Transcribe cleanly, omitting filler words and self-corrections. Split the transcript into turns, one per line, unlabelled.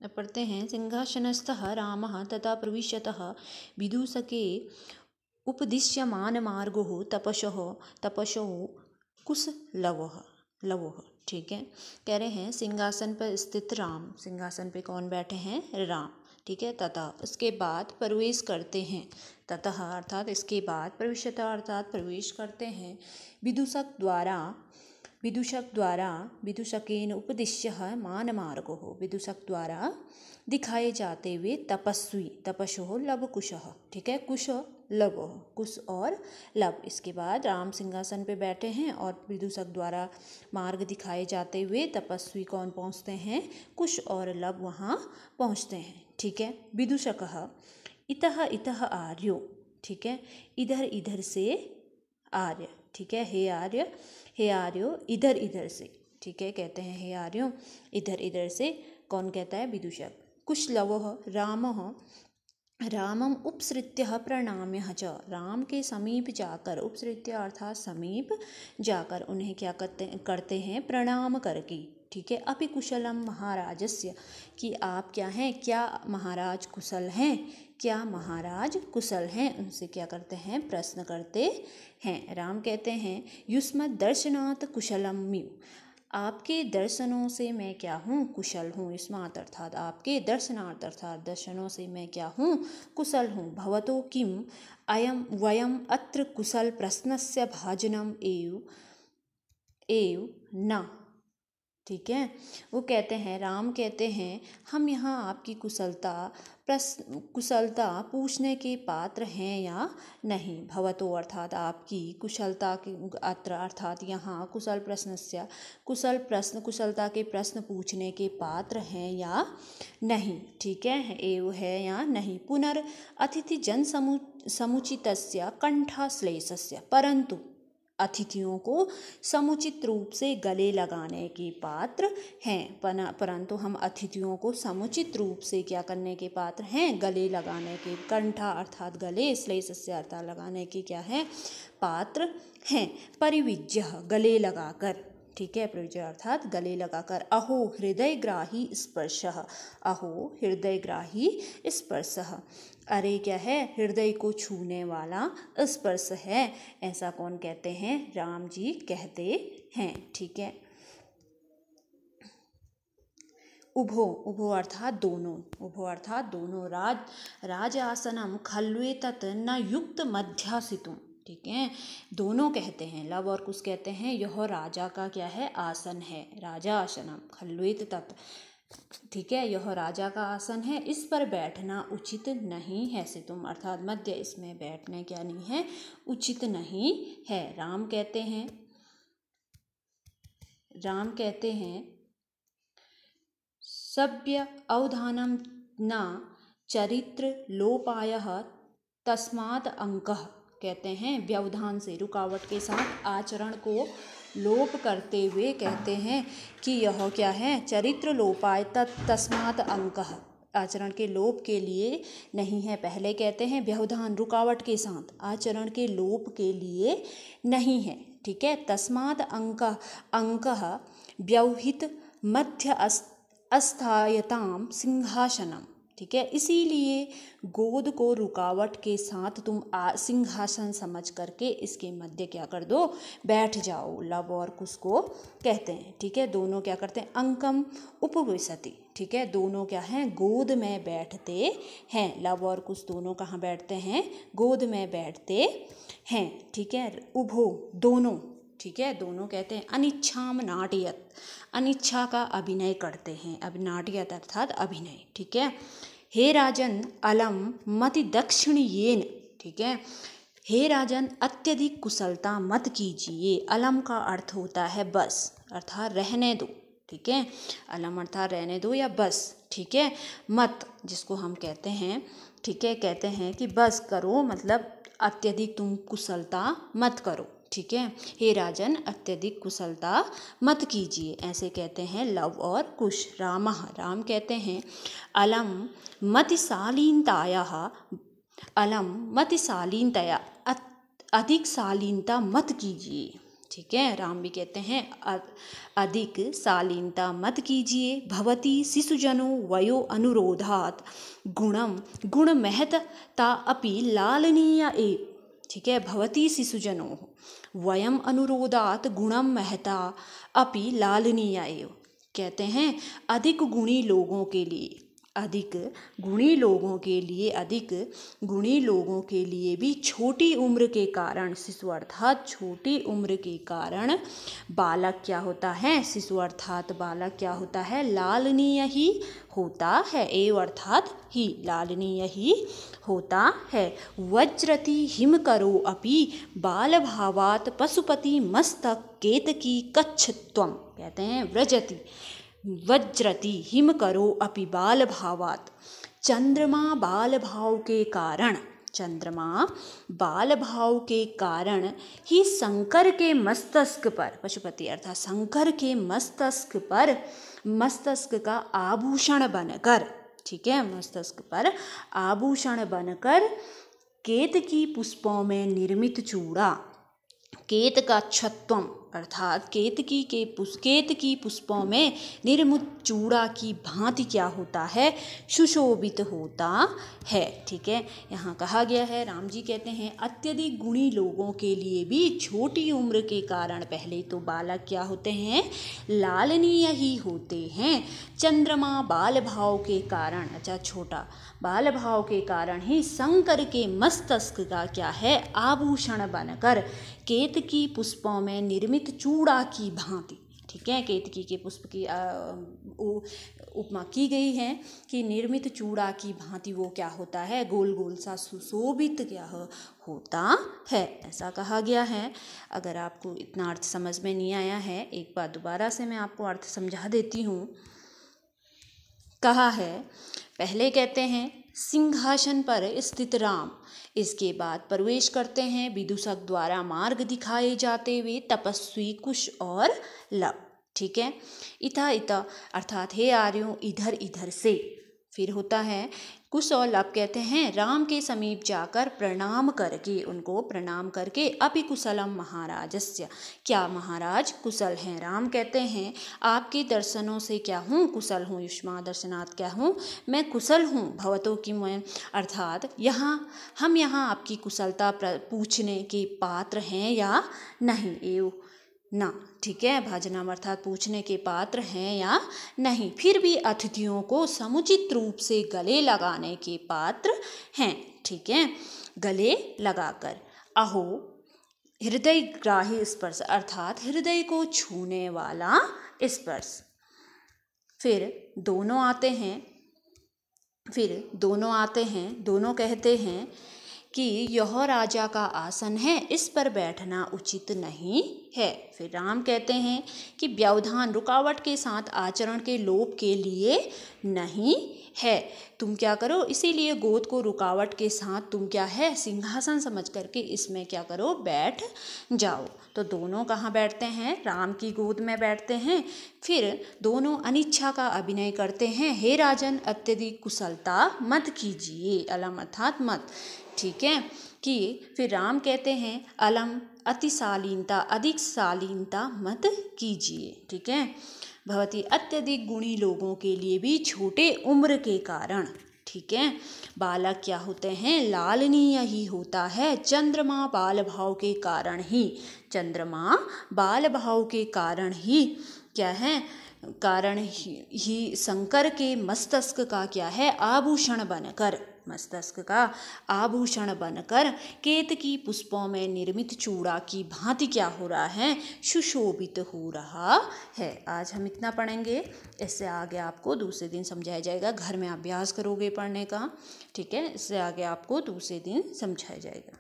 पढ़ते हैं। सिंहासनस्थः रामः तथा प्रविशतः विदूषके उपदिश्यमान मार्गोः तपसो कुशलवः लवोः। ठीक है, कह रहे हैं सिंहासन पर स्थित राम, सिंहासन पे कौन बैठे हैं? राम। ठीक है, तथा उसके बाद प्रवेश करते हैं, ततः अर्थात इसके बाद, प्रविशतः अर्थात प्रवेश करते हैं, विदूषक द्वारा विदूषकेन उपदिश्यः मानमार्गोः, विदूषक द्वारा दिखाए जाते हुए तपस्सो लवकुशः। ठीक है, कुश लव, कुश और लव। इसके बाद राम सिंहासन पे बैठे हैं और विदूषक द्वारा मार्ग दिखाए जाते हुए तपस्वी कौन पहुँचते हैं? कुश और लव वहाँ पहुँचते हैं। ठीक है, विदूषकः इतः इतः आर्यो। ठीक है, इधर इधर से आर्य। ठीक है, हे आर्यो इधर इधर से। ठीक है, कहते हैं हे आर्यो इधर इधर से। कौन कहता है? विदूषक। कुशलवः रामम उपसृत्य प्रणम्य च, राम के समीप जाकर, उपसृत्य अर्थात समीप जाकर उन्हें क्या करते हैं? प्रणाम करके। ठीक है, अपि कुशलम महाराजस्य, कि आप क्या हैं? क्या महाराज कुशल हैं? क्या महाराज कुशल हैं? उनसे क्या करते हैं? प्रश्न करते हैं। राम कहते हैं युष्मद् दर्शनात् कुशलम्यु, आपके दर्शनों से मैं क्या हूँ? कुशल हूँ। युष्मात् अर्थात आपके, दर्शनार्थ अर्थात दर्शनों से मैं क्या हूँ? कुशल हूँ। भवतो किम वयम अत्र कुशल प्रश्नस्य भाजनम एव न। ठीक है, वो कहते हैं, राम कहते हैं हम यहाँ आपकी कुशलता पूछने के पात्र हैं या नहीं। भवतो अर्थात आपकी, कुशलता के अत्र अर्थात यहाँ, कुशलता के प्रश्न पूछने के पात्र हैं या नहीं। ठीक है, एव है या नहीं। पुनरअतिथि जन समुचितस्य कंठाश्लेषस्य, परंतु अतिथियों को समुचित रूप से गले लगाने के पात्र हैं। परंतु हम अतिथियों को समुचित रूप से क्या करने के पात्र हैं? गले लगाने के। कंठा अर्थात गले, श्लेषस्य अर्थात लगाने के क्या है? पात्र हैं। परिविज्य गले लगाकर। ठीक है, परिविज्य अर्थात गले लगाकर। अहो हृदयग्राही स्पर्शः, अहो हृदयग्राही स्पर्शः, अरे क्या है? हृदय को छूने वाला स्पर्श है। ऐसा कौन कहते हैं? राम जी कहते हैं। ठीक है, उभो अर्थात दोनों, उभो अर्थात दोनों। राजासनम खल्वेतत् न युक्त मध्यासितुम। ठीक है, दोनों कहते हैं, लव और कुश कहते हैं यह राजा का क्या है? आसन है। राजा आसनम खल्वेत तत्। ठीक है, यह राजा का आसन है, इस पर बैठना उचित नहीं है। सितुम अर्थात मध्य, इसमें बैठने क्या नहीं है? उचित नहीं है। राम कहते हैं सभ्य अवधानम न चरित्र लोपायः तस्मात् अंकः। कहते हैं व्यवधान से, रुकावट के साथ आचरण को लोप करते हुए कहते हैं कि यह क्या है? चरित्र लोपाय तस्मात् अंकः, आचरण के लोप के लिए नहीं है। पहले कहते हैं व्यवधान, रुकावट के साथ, आचरण के लोप के लिए नहीं है। ठीक है, तस्मात् अंकः व्यवहित मध्य अस्थायताम सिंहासनम। ठीक है, इसीलिए गोद को रुकावट के साथ तुम सिंहासन समझ करके इसके मध्य क्या कर दो? बैठ जाओ। लव और कुश को कहते हैं। ठीक है, दोनों क्या करते हैं? अंकम उपविशति। ठीक है, दोनों क्या हैं? गोद में बैठते हैं। लव और कुश दोनों कहाँ बैठते हैं? गोद में बैठते हैं। ठीक है, उभो दोनों। ठीक है, दोनों कहते हैं अनिच्छाम नाट्यत, अनिच्छा का अभिनय करते हैं। अब नाट्यत अर्थात अभिनय। ठीक है, हे राजन अलम मति दक्षिणयेन। ठीक है, हे राजन अत्यधिक कुशलता मत कीजिए। अलम का अर्थ होता है बस, अर्थात रहने दो। ठीक है, अलम अर्थात रहने दो या बस। ठीक है, मत जिसको हम कहते हैं, ठीक है, कहते हैं कि बस करो, मतलब अत्यधिक तुम कुशलता मत करो। ठीक है, हे राजन अत्यधिक कुशलता मत कीजिए, ऐसे कहते हैं लव और कुश। राम कहते हैं अलम मतिशालीनतया, अधिक शालीनता मत कीजिए। ठीक है। राम भी कहते हैं अधिक शालीनता मत कीजिए, भवती शिशुजनो वयो अनुरोधात् गुण महत्ता अपि लालनीय एव। ठीक है, भवती शिशुजनो वयम अनुरोधात् गुणम महता अपि लालनीय एव। कहते हैं अधिक गुणी लोगों के लिए, अधिक गुणी लोगों के लिए भी छोटी उम्र के कारण, शिशु अर्थात छोटी उम्र के कारण बालक क्या होता है, शिशु अर्थात बालक क्या होता है, लालनीय ही होता है। एव अर्थात ही, लालनीय ही होता है। वज्रति हिम करो अपि बाल भावात पशुपति मस्तक केतकी कच्छत्वम। कहते हैं वज्रति हिम करो अपि बाल भावात। चंद्रमा बाल भाव के कारण, चंद्रमा बाल भाव के कारण ही शंकर के मस्तक पर, पशुपति अर्थात शंकर के मस्तक पर मस्तक का आभूषण बनकर, ठीक है, मस्तक पर आभूषण बनकर केतकी पुष्पों में निर्मित चूड़ा, केत का छत्वम अर्थात केतकी पुष्पों में निर्मित चूड़ा की भांति क्या होता है, सुशोभित होता है। ठीक है, यहाँ कहा गया है, राम जी कहते हैं अत्यधिक गुणी लोगों के लिए भी छोटी उम्र के कारण, पहले तो बालक क्या होते हैं, लालनीय ही होते हैं। चंद्रमा बाल भाव के कारण, अच्छा छोटा बाल भाव के कारण ही शंकर के मस्तक का क्या है, आभूषण बनकर केतकी पुष्पों में निर्मित चूड़ा की भांति। ठीक है, केतकी के पुष्प की उपमा की गई है कि निर्मित चूड़ा की भांति वो क्या होता है, गोल गोल सा सुशोभित क्या होता है, ऐसा कहा गया है। अगर आपको इतना अर्थ समझ में नहीं आया है, एक बार दोबारा से मैं आपको अर्थ समझा देती हूँ। कहा है, पहले कहते हैं सिंहासन पर स्थित राम, इसके बाद प्रवेश करते हैं विदूषक द्वारा मार्ग दिखाए जाते हुए तपस्वी कुश और लव। ठीक है, इथा इथा अर्थात हे आर्यों इधर इधर से। फिर होता है कुश और लव कहते हैं राम के समीप जाकर प्रणाम करके, उनको प्रणाम करके अपि कुशलम महाराजस्य, क्या महाराज कुशल हैं। राम कहते हैं आपके दर्शनों से क्या हूँ, कुशल हूँ, युष्मा दर्शनात् क्या हूँ, मैं कुशल हूँ। भवतों की मैं अर्थात हम यहाँ आपकी कुशलता पूछने के पात्र हैं या नहीं, एव ना। ठीक है, भाजनाम अर्थात पूछने के पात्र हैं या नहीं। फिर भी अतिथियों को समुचित रूप से गले लगाने के पात्र हैं। ठीक है, गले लगाकर। अहो हृदय ग्राही स्पर्श अर्थात हृदय को छूने वाला स्पर्श। फिर दोनों आते हैं, दोनों कहते हैं कि यह राजा का आसन है, इस पर बैठना उचित नहीं है। फिर राम कहते हैं कि व्यवधान रुकावट के साथ आचरण के लोप के लिए नहीं है, तुम क्या करो, इसीलिए गोद को रुकावट के साथ तुम क्या है, सिंहासन समझ करके इसमें क्या करो, बैठ जाओ। तो दोनों कहाँ बैठते हैं, राम की गोद में बैठते हैं। फिर दोनों अनिच्छा का अभिनय करते हैं, हे राजन अत्यधिक कुशलता मत कीजिए, अलम अर्थात मत। ठीक है, कि फिर राम कहते हैं अलम अतिशालीनता, अधिक शालीनता मत कीजिए। ठीक है, भवती अत्यधिक गुणी लोगों के लिए भी छोटे उम्र के कारण, ठीक है, बालक क्या होते हैं, लालनीय ही होता है। चंद्रमा बाल भाव के कारण ही, चंद्रमा बाल भाव के कारण ही क्या है, कारण ही शंकर के मस्तक का क्या है, आभूषण बनकर, मस्तक का आभूषण बनकर केतकी पुष्पों में निर्मित चूड़ा की भांति क्या हो रहा है, सुशोभित हो रहा है। आज हम इतना पढ़ेंगे, इससे आगे आपको दूसरे दिन समझाया जाएगा। घर में अभ्यास करोगे पढ़ने का, ठीक है, इससे आगे आपको दूसरे दिन समझाया जाएगा।